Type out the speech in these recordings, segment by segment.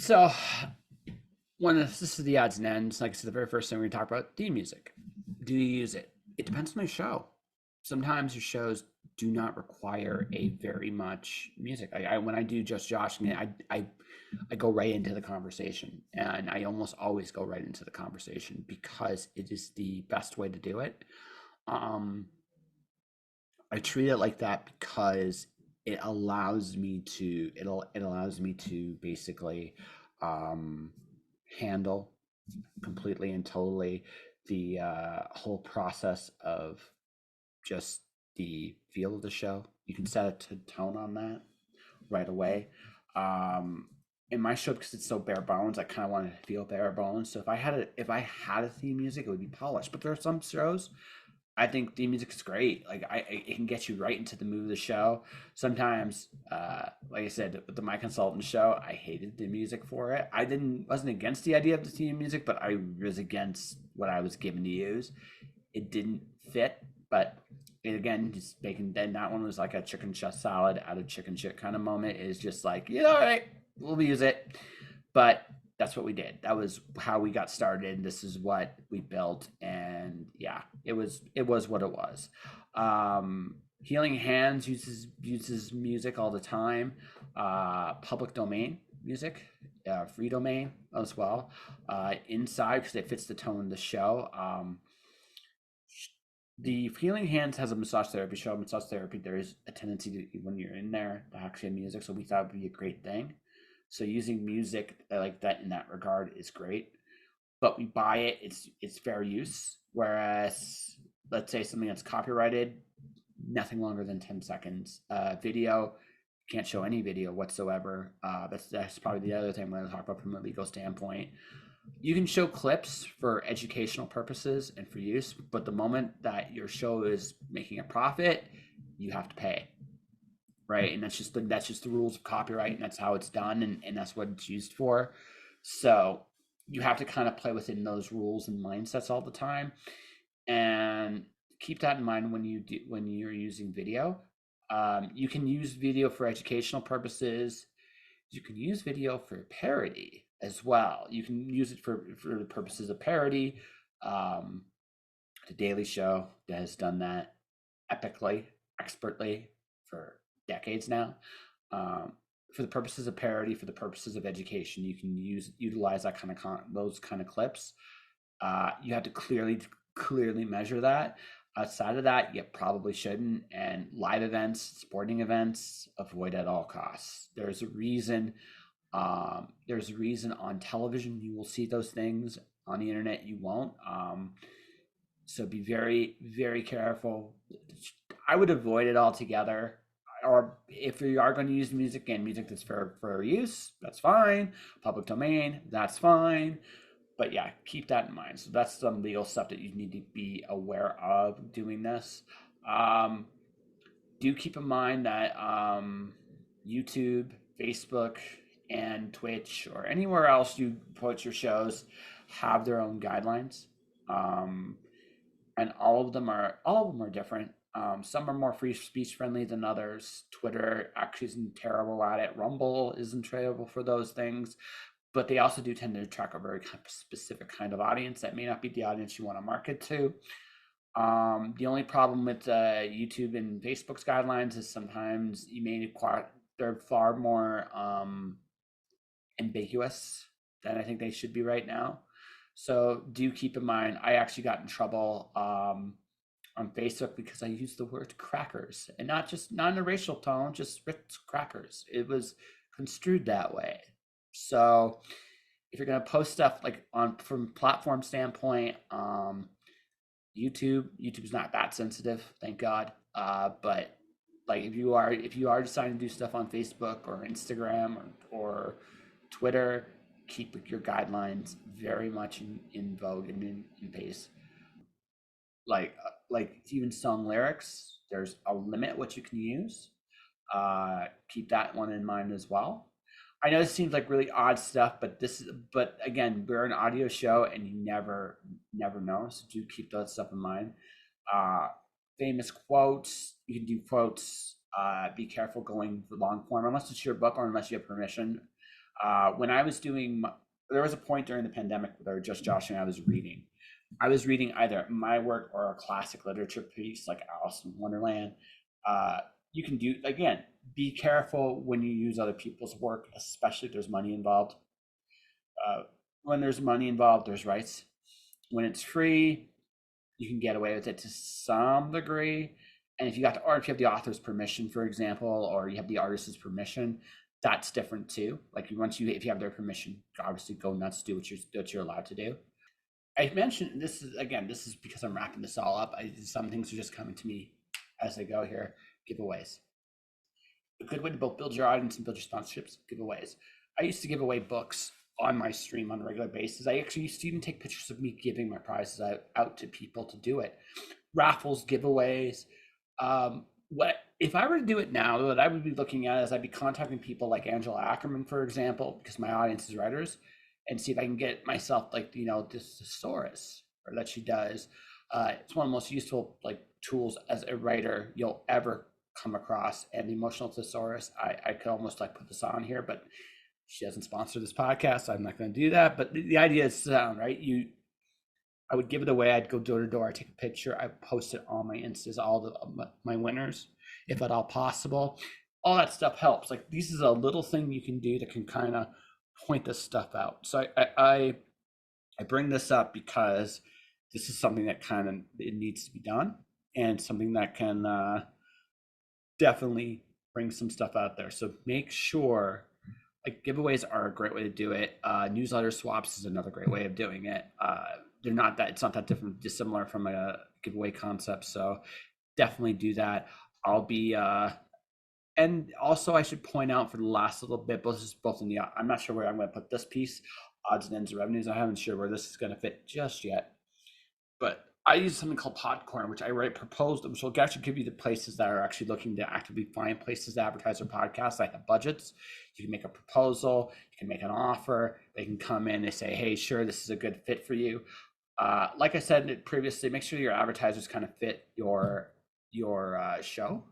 So when this is the odds and ends, like I said, the very first thing we're gonna talk about theme music. Do you use it? It depends on the show. Sometimes your shows do not require a very much music. When I do Just Josh, I go right into the conversation, and I almost always go right into the conversation because it is the best way to do it. Um, I treat it like that because it allows me to basically um, handle completely and totally the whole process of just the feel of the show. You can set a tone on that right away. Um, in my show, because it's so bare bones, I kind of wanted to feel bare bones. So if I had a theme music, it would be polished. But there are some shows I think theme music is great. It can get you right into the mood of the show. Sometimes, like I said, with the My Consultant show, I hated the music for it. I didn't wasn't against the idea of the theme music, but I was against what I was given to use. It didn't fit, but again, just making then that one was like a chicken shit salad out of chicken shit kind of moment. Is just like, all right, we'll use it. But that's what we did. That was how we got started. This is what we built, and yeah, it was what it was. Healing Hands uses music all the time. Public domain music, free domain as well. Inside because it fits the tone of the show. The Healing Hands has a massage therapy show. Massage therapy, there is a tendency to when you're in there to actually have music, so we thought it would be a great thing. So using music like that in that regard is great. But we buy it; it's fair use. Whereas, let's say something that's copyrighted, nothing longer than 10 seconds. Video can't show any video whatsoever. That's probably the other thing I'm going to talk about from a legal standpoint. You can show clips for educational purposes and for use, but the moment that your show is making a profit, you have to pay, right? And that's just the rules of copyright, and that's how it's done, and that's what it's used for. So you have to kind of play within those rules and mindsets all the time, and keep that in mind when you're using video. You can use video for educational purposes. You can use video for parody as well. You can use it for the purposes of parody. Um, the Daily Show has done that epically, expertly for decades now. For the purposes of parody, for the purposes of education, you can utilize that kind of those kind of clips. You have to clearly measure that. Outside of that, you probably shouldn't. And live events, sporting events, avoid at all costs. There's a reason on television you will see those things. On the internet, you won't. So be very, very careful. I would avoid it altogether. Or if you are going to use music and music that's for use, that's fine. Public domain, that's fine. But yeah, keep that in mind. So that's some legal stuff that you need to be aware of doing this. Um, do keep in mind that YouTube, Facebook, and Twitch, or anywhere else you put your shows, have their own guidelines. Um, and all of them are different. Some are more free speech friendly than others. Twitter actually isn't terrible at it. Rumble isn't terrible for those things, but they also do tend to attract a very specific kind of audience that may not be the audience you want to market to. The only problem with YouTube and Facebook's guidelines is sometimes you may require they're far more ambiguous than I think they should be right now. So do keep in mind, I actually got in trouble on Facebook because I used the word crackers, and not in a racial tone, just Ritz crackers. It was construed that way. So if you're gonna post stuff like on from platform standpoint, YouTube's not that sensitive, thank God. But like if you are deciding to do stuff on Facebook or Instagram or Twitter, keep your guidelines very much in vogue and in pace. Like even song lyrics, there's a limit what you can use. Keep that one in mind as well. I know this seems like really odd stuff, but again, we're an audio show, and you never know. So do keep that stuff in mind. Uh, Famous quotes, you can do quotes. Be careful going for long form unless it's your book or unless you have permission. When I was doing, there was a point during the pandemic where just Josh and I was reading. I was reading either my work or a classic literature piece like Alice in Wonderland. Uh, you can do, again, be careful when you use other people's work, especially if there's money involved. Uh, when there's money involved, there's rights. When it's free, you can get away with it to some degree. And if you got the, or if you have the author's permission, for example, or you have the artist's permission, that's different too. Like once you, if you have their permission, obviously go nuts, do what you're allowed to do. I mentioned this is, again, this is because I'm wrapping this all up. Some things are just coming to me as I go here. Giveaways. A good way to both build your audience and build your sponsorships. Giveaways. I used to give away books on my stream on a regular basis. I actually used to even take pictures of me giving my prizes out to people to do it. Raffles, giveaways. What if I were to do it now? What I would be looking at is I'd be contacting people like Angela Ackerman, for example, because my audience is writers, and see if I can get myself like this thesaurus or that she does. It's one of the most useful like tools as a writer you'll ever come across. And the emotional thesaurus, I could almost like put this on here, but she doesn't sponsor this podcast, so I'm not going to do that. But the idea is sound right. I would give it away. I'd go door to door. I'd take a picture. I post it on my Instas, all my winners, if at all possible. All that stuff helps. Like this is a little thing you can do that can kind of point this stuff out. So I bring this up because this is something that kind of it needs to be done, and something that can definitely bring some stuff out there. So make sure, like giveaways are a great way to do it. Newsletter swaps is another great way of doing it. They're not that, it's not that different, dissimilar from a giveaway concept. So definitely do that. I'll be and also I should point out for the last little bit, both in the, I'm not sure where I'm going to put this piece, odds and ends of revenues. I haven't sure where this is going to fit just yet, but I use something called Podcorn, which I write proposed, which will actually give you the places that are actually looking to actively find places to advertise their podcasts. I have budgets. You can make a proposal, you can make an offer. They can come in, they say, hey, sure, this is a good fit for you. Like I said previously, make sure your advertisers kind of fit your show.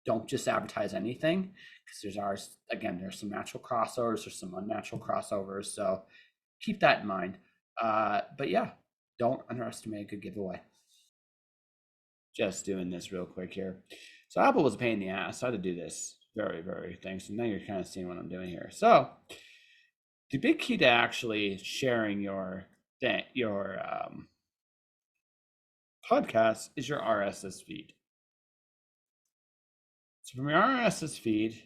Don't just advertise anything, because there's some natural crossovers, there's some unnatural crossovers. So keep that in mind. But yeah, don't underestimate a good giveaway. Just doing this real quick here. So Apple was a pain in the ass. So I had to do this very, very thing. So now you're kind of seeing what I'm doing here. So the big key to actually sharing your podcast is your RSS feed. So from your RSS feed,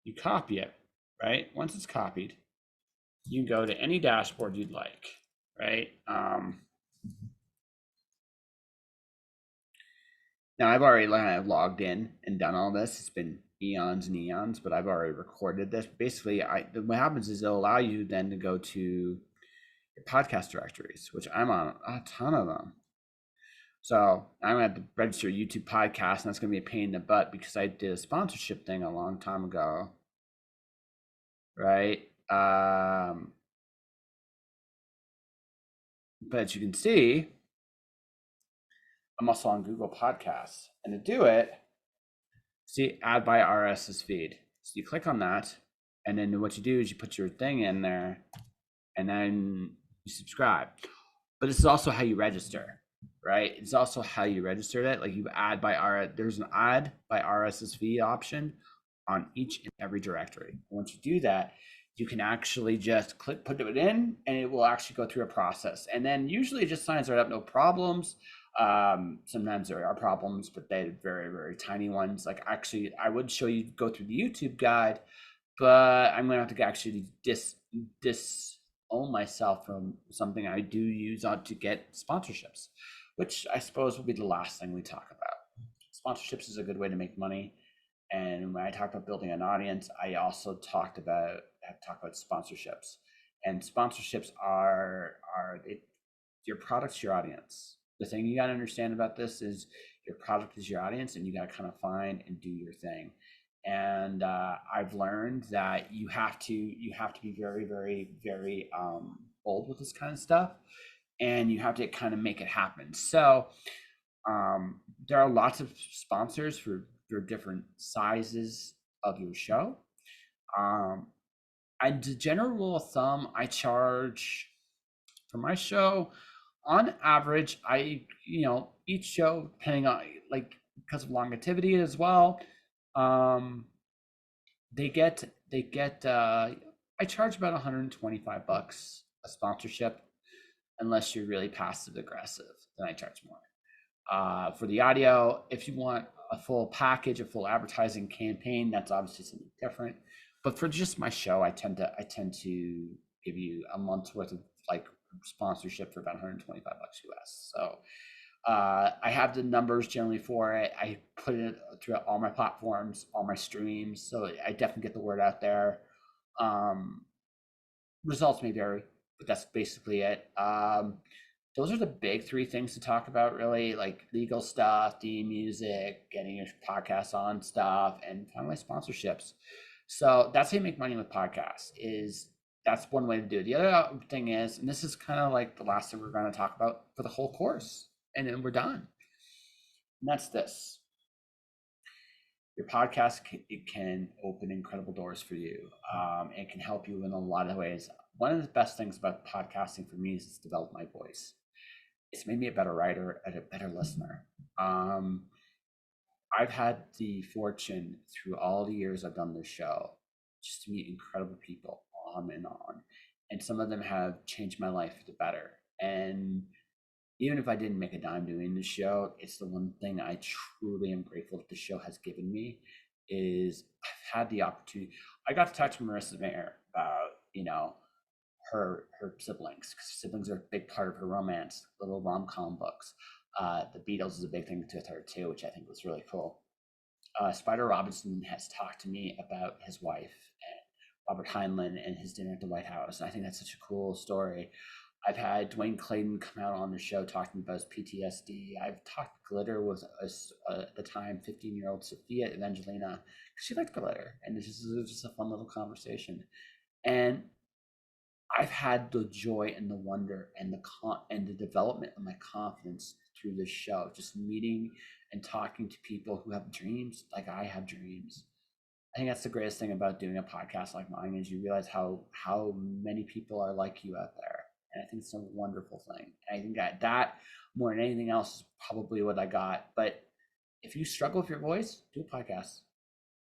you copy it, right? Once it's copied, you can go to any dashboard you'd like, right? Now I've already logged in and done all this. It's been eons and eons, but I've already recorded this. Basically, what happens is it'll allow you then to go to your podcast directories, which I'm on a ton of them. So I'm gonna have to register a YouTube podcast, and that's gonna be a pain in the butt because I did a sponsorship thing a long time ago, right? But as you can see, I'm also on Google Podcasts, and to do it, see, add by RSS feed. So you click on that, and then what you do is you put your thing in there, and then you subscribe. But this is also how you register, right? It's also how you register it. Like you add by there's an add by RSS feed option on each and every directory. Once you do that, you can actually just put it in, and it will actually go through a process. And then usually it just signs right up, no problems. Sometimes there are problems, but they're very, very tiny ones. Like actually, I would show you go through the YouTube guide, but I'm gonna have to actually disown myself from something I do use to get sponsorships, which I suppose will be the last thing we talk about. Sponsorships is a good way to make money. And when I talked about building an audience, I also talked about sponsorships. And sponsorships are your product's your audience. The thing you got to understand about this is your product is your audience, and you got to kind of find and do your thing. And I've learned that you have to be very, very, very bold with this kind of stuff, and you have to kind of make it happen. So there are lots of sponsors for different sizes of your show. The general rule of thumb, I charge for my show on average. Each show, depending on like because of longevity as well, um, they get I charge about 125 bucks a sponsorship, unless you're really passive aggressive, then I charge more. For the audio, if you want a full package, a full advertising campaign, that's obviously something different. But for just my show, I tend to give you a month's worth of like sponsorship for about 125 bucks US. So I have the numbers generally for it. I put it throughout all my platforms, all my streams, so I definitely get the word out there. Um, Results may vary, but that's basically it. Those are the big three things to talk about, really, like legal stuff, the music, getting your podcast on stuff, and finally sponsorships. So that's how you make money with podcasts. Is That's one way to do it. The other thing is, and this is kind of like the last thing we're going to talk about for the whole course, and then we're done. And that's this: your podcast it can open incredible doors for you. It can help you in a lot of ways. One of the best things about podcasting for me is it's developed my voice. It's made me a better writer and a better listener. Um, I've had the fortune through all the years I've done this show just to meet incredible people on and on. And some of them have changed my life for the better. And even if I didn't make a dime doing the show, it's the one thing I truly am grateful that the show has given me is I've had the opportunity. I got to talk to Marissa Mayer about, her siblings, because siblings are a big part of her romance, little rom-com books. The Beatles is a big thing to her too, which I think was really cool. Spider Robinson has talked to me about his wife and Robert Heinlein and his dinner at the White House. And I think that's such a cool story. I've had Dwayne Clayton come out on the show talking about his PTSD. I've talked glitter with at the time 15-year-old Sophia Evangelina because she liked glitter, and this is just a fun little conversation. And I've had the joy and the wonder and the development of my confidence through this show, just meeting and talking to people who have dreams like I have dreams. I think that's the greatest thing about doing a podcast like mine is you realize how many people are like you out there, and I think it's a wonderful thing. And I think that more than anything else is probably what I got. But if you struggle with your voice, do a podcast.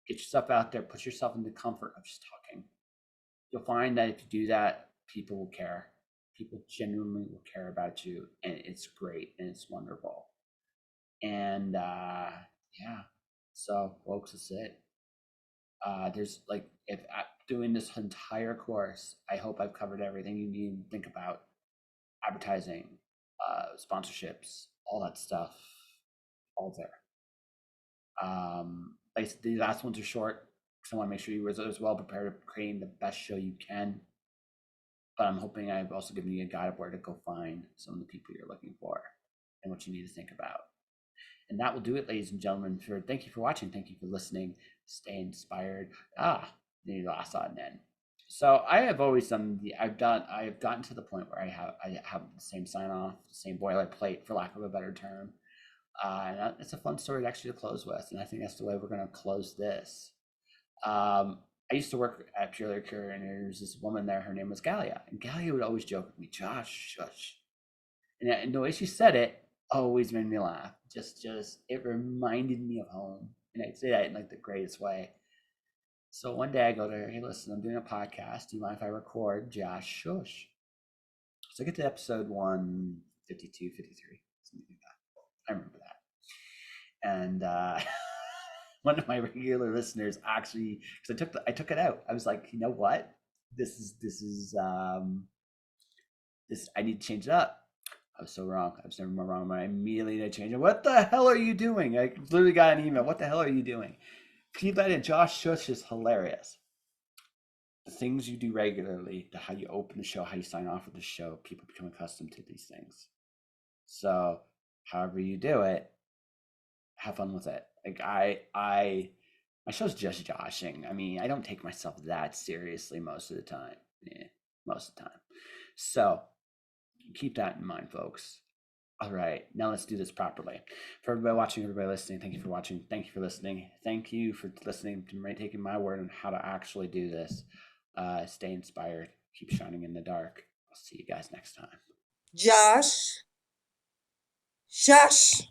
Get yourself out there. Put yourself in the comfort of just talking. You'll find that if you do that, people will care. People genuinely will care about you, and it's great and it's wonderful. And yeah, so folks, that's it. There's like if doing this entire course, I hope I've covered everything you need to think about: advertising, sponsorships, all that stuff, all there. Like the last ones are short because I want to make sure you are as well prepared to creating the best show you can. But I'm hoping I've also given you a guide of where to go find some of the people you're looking for and what you need to think about. And that will do it, ladies and gentlemen. Thank you for watching. Thank you for listening. Stay inspired. The last on then. So I have always done I've gotten to the point where I have the same sign off, the same boilerplate, for lack of a better term. And it's a fun story to actually close with, and I think that's the way we're going to close this. I used to work at Pure Liquor, and there was this woman there. Her name was Galia, and Galia would always joke with me, "Josh, shush," and the way she said it always made me laugh. Just it reminded me of home, and I'd say that in like the greatest way. So one day I go to her, "Hey, listen, I'm doing a podcast. Do you mind if I record? Josh, shush." So I get to episode 152, 53, something like that. I remember that, and one of my regular listeners actually, because I took it out. I was like, you know what? This I need to change it up. I was so wrong. I was never more wrong. I immediately need to change it. What the hell are you doing? I literally got an email. What the hell are you doing? Keep that in. Josh Shush is hilarious. The things you do regularly, how you open the show, how you sign off with the show, people become accustomed to these things. So, however you do it, have fun with it. Like my show's just joshing. I mean, I don't take myself that seriously most of the time. Yeah, most of the time. So keep that in mind, folks. All right, now let's do this properly. For everybody watching, everybody listening, thank you for watching. Thank you for listening. Thank you for listening to me taking my word on how to actually do this. Stay inspired. Keep shining in the dark. I'll see you guys next time. Josh. Shush.